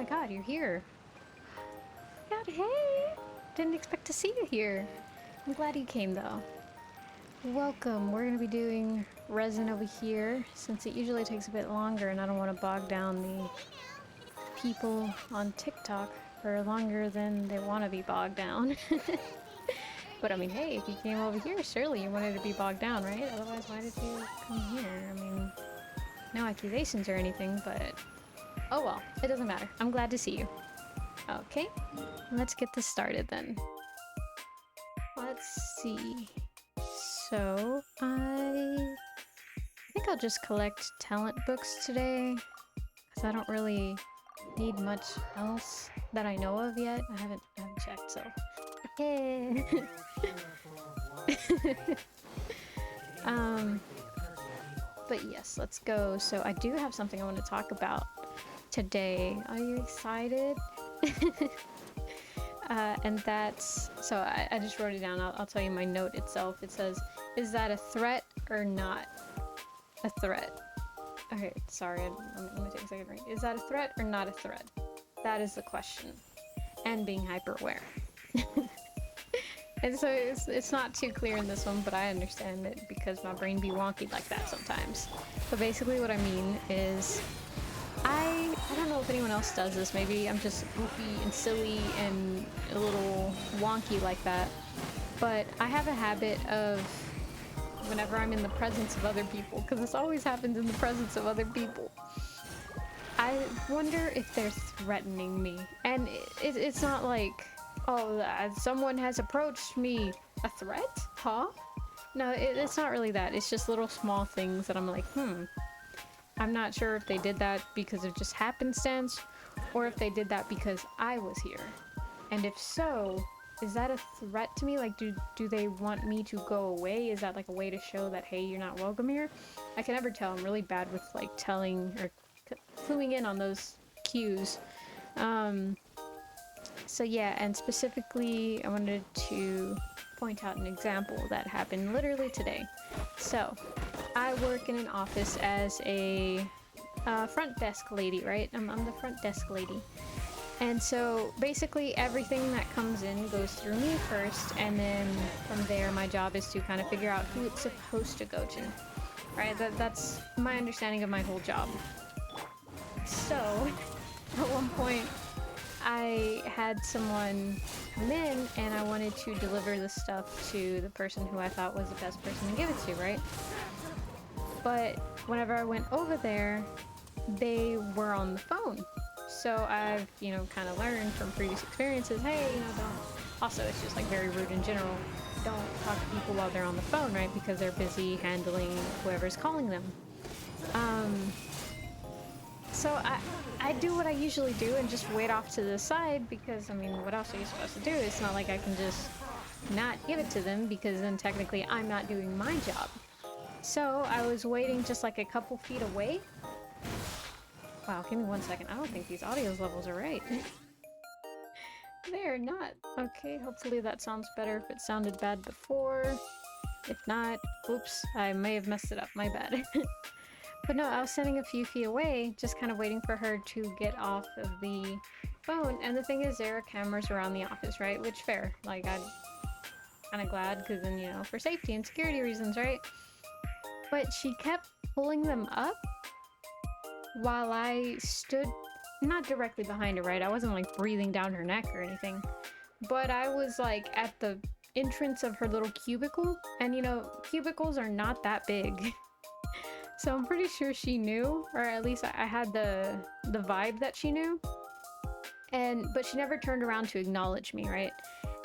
my god, you're here. God, hey! Didn't expect to see you here. I'm glad you came though. Welcome. We're gonna be doing resin over here since it usually takes a bit longer and I don't want to bog down the people on TikTok for longer than they want to be bogged down. But I mean, hey, if you came over here, surely you wanted to be bogged down, right? Otherwise, why did you come here? I mean, no accusations or anything, but oh well, it doesn't matter. I'm glad to see you. Okay, let's get this started then. Let's see. So, I think I'll just collect talent books today, because I don't really need much else that I know of yet. I haven't checked, so... Hey! But yes, let's go. So I do have something I want to talk about today. Are you excited? And that's... So I just wrote it down. I'll tell you my note itself. It says, is that a threat or not a threat? Okay, sorry. Let me take a second. Is that a threat or not a threat? That is the question. And being hyper aware. And so it's not too clear in this one, but I understand it because my brain be wonky like that sometimes. But basically what I mean is, I don't know if anyone else does this, maybe I'm just goofy and silly and a little wonky like that, but I have a habit of, whenever I'm in the presence of other people, because this always happens in the presence of other people, I wonder if they're threatening me. And it's not like, oh, someone has approached me. A threat? Huh? No, it's not really that. It's just little small things that I'm like, I'm not sure if they did that because of just happenstance, or if they did that because I was here. And if so, is that a threat to me? Like, do they want me to go away? Is that like a way to show that, hey, you're not welcome here? I can never tell. I'm really bad with like telling or cluing in on those cues. So yeah, and specifically I wanted to point out an example that happened literally today. So, I work in an office as a front desk lady, right? I'm the front desk lady. And so basically everything that comes in goes through me first, and then from there my job is to kind of figure out who it's supposed to go to. Right? That's my understanding of my whole job. So, at one point I had someone come in and I wanted to deliver the stuff to the person who I thought was the best person to give it to, right? But whenever I went over there, they were on the phone. So I've, kind of learned from previous experiences, hey, don't... Also, it's just like very rude in general. Don't talk to people while they're on the phone, right? Because they're busy handling whoever's calling them. So I do what I usually do and just wait off to the side because, I mean, what else are you supposed to do? It's not like I can just not give it to them because then technically I'm not doing my job. So I was waiting just like a couple feet away. Wow, give me 1 second. I don't think these audio levels are right. They're not. Okay, hopefully that sounds better if it sounded bad before. If not, oops, I may have messed it up. My bad. But no, I was standing a few feet away, just kind of waiting for her to get off of the phone. And the thing is, there are cameras around the office, right? Which, fair. Like, I'm kind of glad, because then, for safety and security reasons, right? But she kept pulling them up while I stood not directly behind her, right? I wasn't, like, breathing down her neck or anything. But I was, like, at the entrance of her little cubicle. And, cubicles are not that big. So I'm pretty sure she knew, or at least I had the vibe that she knew. But she never turned around to acknowledge me, right?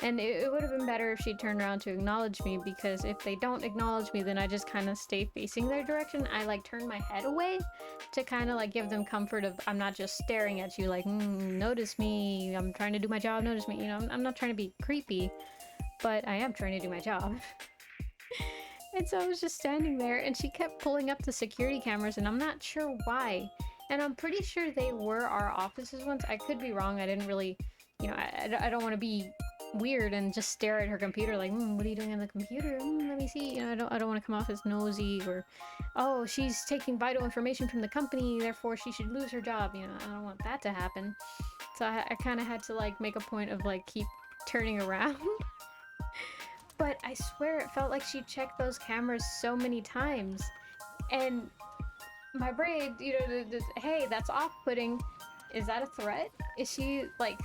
And it would have been better if she turned around to acknowledge me, because if they don't acknowledge me, then I just kind of stay facing their direction. I like turn my head away to kind of like give them comfort of, I'm not just staring at you like, notice me, I'm trying to do my job, notice me. I'm not trying to be creepy, but I am trying to do my job. And so I was just standing there and she kept pulling up the security cameras and I'm not sure why. And I'm pretty sure they were our office's ones. I could be wrong. I didn't really, I don't want to be weird and just stare at her computer like, what are you doing on the computer? Let me see. You know, I don't want to come off as nosy, or, oh, she's taking vital information from the company, therefore she should lose her job. You know, I don't want that to happen. So I kind of had to like make a point of like keep turning around. But I swear it felt like she checked those cameras so many times. And my brain, you know, hey, that's off-putting. Is that a threat? Is she, like,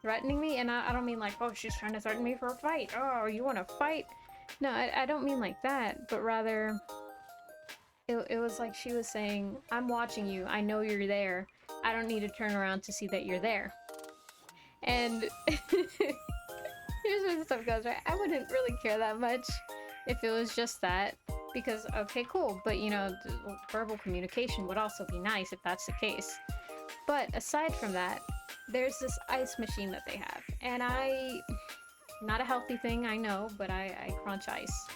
threatening me? And I don't mean like, oh, she's trying to threaten me for a fight. Oh, you want to fight? No, I don't mean like that. But rather, it was like she was saying, I'm watching you. I know you're there. I don't need to turn around to see that you're there. And here's where the stuff goes, right? I wouldn't really care that much if it was just that. Because, okay, cool, but you know, verbal communication would also be nice if that's the case. But aside from that, there's this ice machine that they have. And not a healthy thing, I know, but I crunch ice.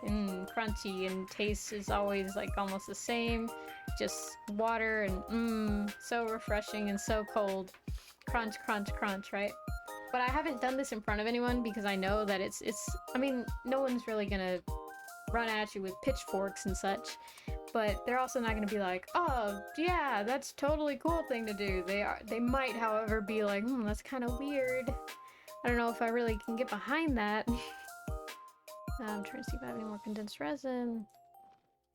Crunchy, and taste is always like almost the same. Just water, and so refreshing and so cold. Crunch, crunch, crunch, right? But I haven't done this in front of anyone because I know that it's I mean, no one's really gonna run at you with pitchforks and such, but they're also not gonna be like, oh yeah, that's totally cool thing to do. They might, however, be like, that's kind of weird. I don't know if I really can get behind that. I'm trying to see if I have any more condensed resin.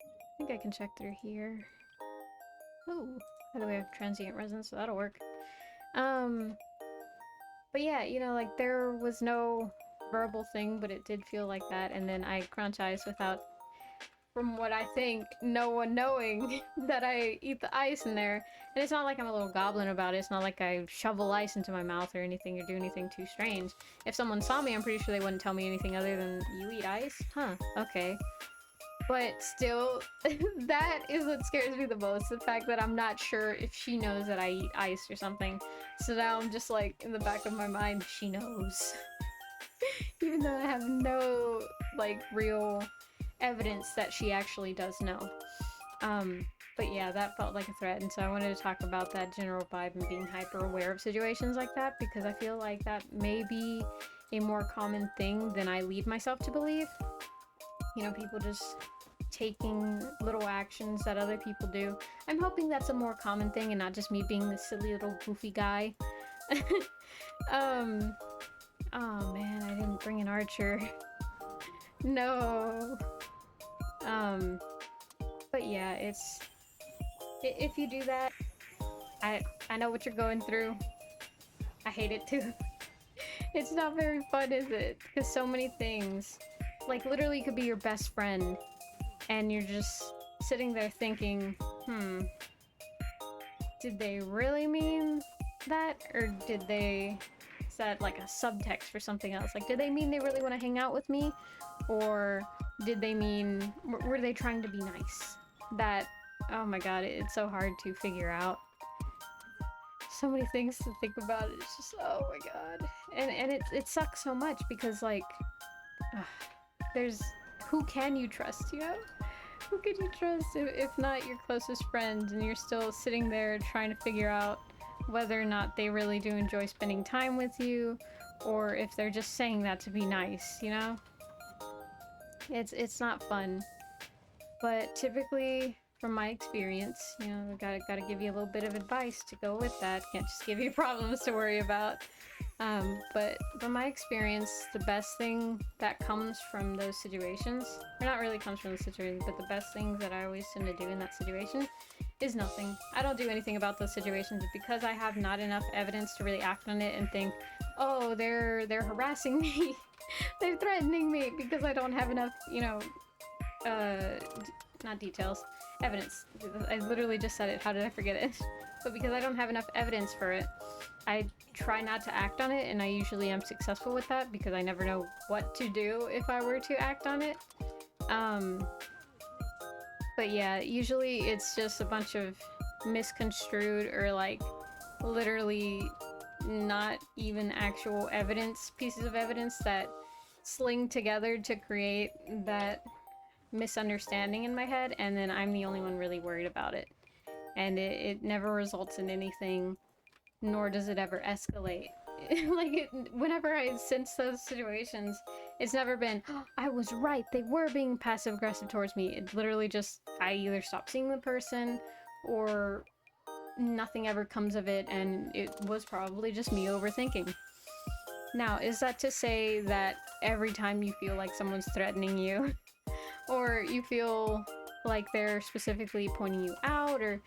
I think I can check through here. Oh, by the way, I have transient resin, so that'll work. But yeah, you know, like, there was no verbal thing, but it did feel like that, and then I crunch ice without, from what I think, no one knowing that I eat the ice in there. And it's not like I'm a little goblin about it. It's not like I shovel ice into my mouth or anything, or do anything too strange. If someone saw me, I'm pretty sure they wouldn't tell me anything other than, you eat ice? Huh, okay. But still, that is what scares me the most. The fact that I'm not sure if she knows that I eat ice or something. So now I'm just like, in the back of my mind, she knows. Even though I have no, like, real evidence that she actually does know. But yeah, that felt like a threat, and so I wanted to talk about that general vibe and being hyper aware of situations like that, because I feel like that may be a more common thing than I lead myself to believe. You know, people just taking little actions that other people do. I'm hoping that's a more common thing and not just me being this silly little goofy guy. Oh man, I didn't bring an archer. No. But yeah, if you do that, I know what you're going through. I hate it too. It's not very fun, is it? Because so many things, like, literally could be your best friend, and you're just sitting there thinking, did they really mean that? Or is that like a subtext for something else? Like, did they mean they really want to hang out with me? Or did they mean, were they trying to be nice? That, oh my god, it's so hard to figure out. So many things to think about. It's just, oh my god. And it sucks so much because, like, who can you trust, you know? Who can you trust if not your closest friends, and you're still sitting there trying to figure out whether or not they really do enjoy spending time with you, or if they're just saying that to be nice, you know? It's not fun. But typically, from my experience, you know, gotta give you a little bit of advice to go with that. Can't just give you problems to worry about. But from my experience, the best thing that comes from those situations, or not really comes from the situation, but the best things that I always tend to do in that situation is nothing. I don't do anything about those situations because I have not enough evidence to really act on it and think, oh, they're harassing me. They're threatening me, because I don't have enough, you know, not details, evidence. I literally just said it, how did I forget it? But because I don't have enough evidence for it, I try not to act on it, and I usually am successful with that because I never know what to do if I were to act on it. But yeah, usually it's just a bunch of misconstrued, or like literally not even actual evidence, pieces of evidence that sling together to create that misunderstanding in my head, and then I'm the only one really worried about it. And it never results in anything, nor does it ever escalate. like, whenever I sense those situations, it's never been, oh, I was right, they were being passive aggressive towards me. It's literally just, I either stop seeing the person, or nothing ever comes of it, and it was probably just me overthinking. Now, is that to say that every time you feel like someone's threatening you, or you feel like they're specifically pointing you out, or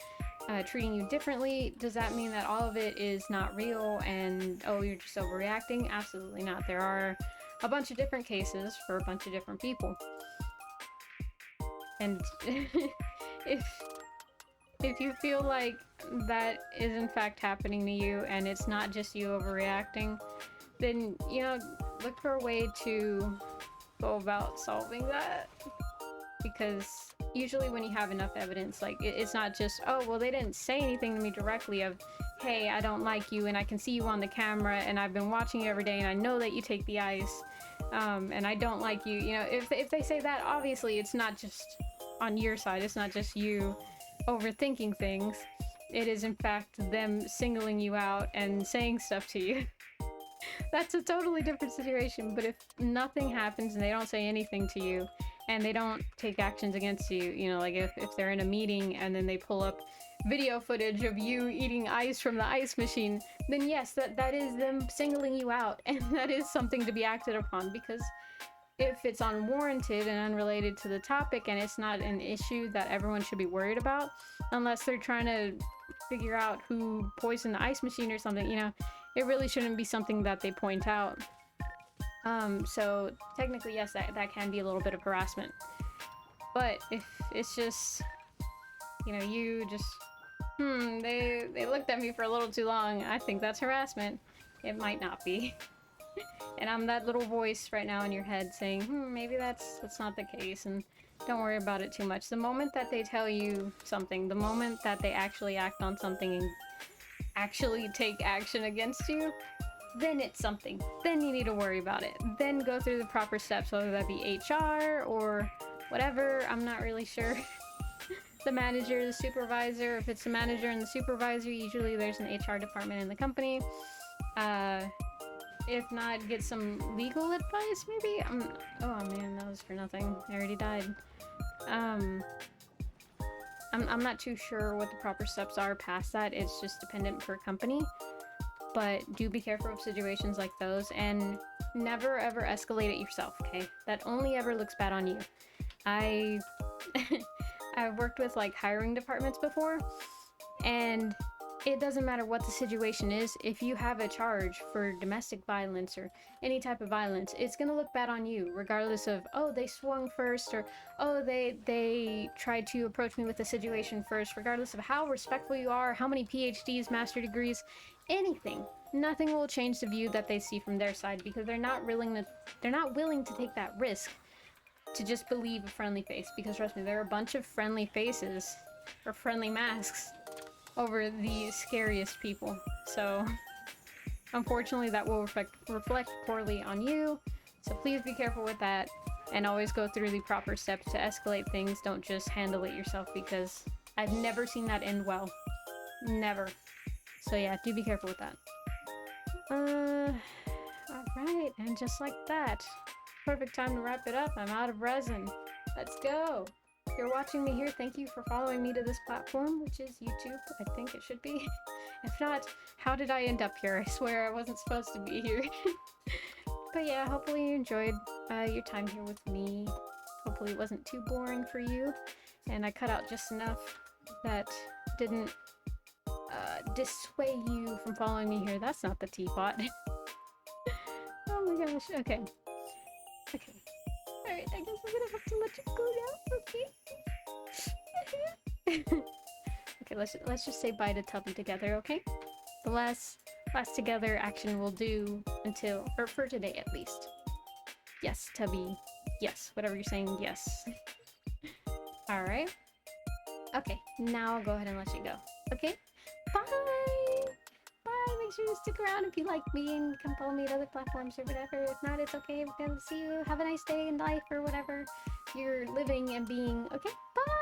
treating you differently, does that mean that all of it is not real and, oh, you're just overreacting? Absolutely not. There are a bunch of different cases for a bunch of different people. And if you feel like that is in fact happening to you and it's not just you overreacting, then, you know, look for a way to go about solving that. Because usually when you have enough evidence, like, it's not just, oh, well, they didn't say anything to me directly of, hey, I don't like you and I can see you on the camera and I've been watching you every day and I know that you take the ice, and I don't like you. You know, if they say that, obviously it's not just on your side, it's not just you overthinking things. It is in fact them singling you out and saying stuff to you. That's a totally different situation. But if nothing happens and they don't say anything to you and they don't take actions against you, you know, like if they're in a meeting and then they pull up video footage of you eating ice from the ice machine, then yes, that is them singling you out, and that is something to be acted upon. Because if it's unwarranted and unrelated to the topic and it's not an issue that everyone should be worried about, unless they're trying to figure out who poisoned the ice machine or something, you know, it really shouldn't be something that they point out. So technically, yes, that can be a little bit of harassment. But if it's just, you know, you just, they looked at me for a little too long, I think that's harassment. It might not be. And I'm that little voice right now in your head saying, maybe that's not the case, and don't worry about it too much. The moment that they tell you something, the moment that they actually act on something and actually take action against you, then it's something. Then you need to worry about it. Then go through the proper steps, whether that be HR or whatever. I'm not really sure. The manager, the supervisor. If it's the manager and the supervisor, usually there's an HR department in the company. If not, get some legal advice, maybe? Oh man, that was for nothing. I already died. I'm not too sure what the proper steps are past that. It's just dependent per company. But do be careful of situations like those, and never ever escalate it yourself, okay? That only ever looks bad on you. I've worked with like hiring departments before, and it doesn't matter what the situation is. If you have a charge for domestic violence or any type of violence, it's gonna look bad on you, regardless of, oh, they swung first, or oh, they tried to approach me with the situation first, regardless of how respectful you are, how many PhDs, master degrees, anything. Nothing will change the view that they see from their side, because they're not willing to take that risk to just believe a friendly face. Because trust me, there are a bunch of friendly faces or friendly masks over the scariest people. So unfortunately that will reflect poorly on you. So please be careful with that, and always go through the proper steps to escalate things. Don't just handle it yourself, because I've never seen that end well. Never. So yeah, do be careful with that. Alright, and just like that, perfect time to wrap it up. I'm out of resin. Let's go! If you're watching me here, thank you for following me to this platform, which is YouTube. I think it should be. If not, how did I end up here? I swear I wasn't supposed to be here. But yeah, hopefully you enjoyed your time here with me. Hopefully it wasn't too boring for you, and I cut out just enough that didn't dissuade you from following me here. That's not the teapot. Oh my gosh. Okay. Alright, I guess I'm gonna have to let you go now, okay? Okay, let's just say bye to Tubby together, okay? The last together action we'll do until, or for today at least. Yes, Tubby. Yes, whatever you're saying, yes. Alright. Okay, now I'll go ahead and let you go. Okay? Bye! Bye! Make sure to stick around if you like me, and come follow me at other platforms or whatever. If not, it's okay. We're gonna see you. Have a nice day in life or whatever you're living and being. Okay? Bye!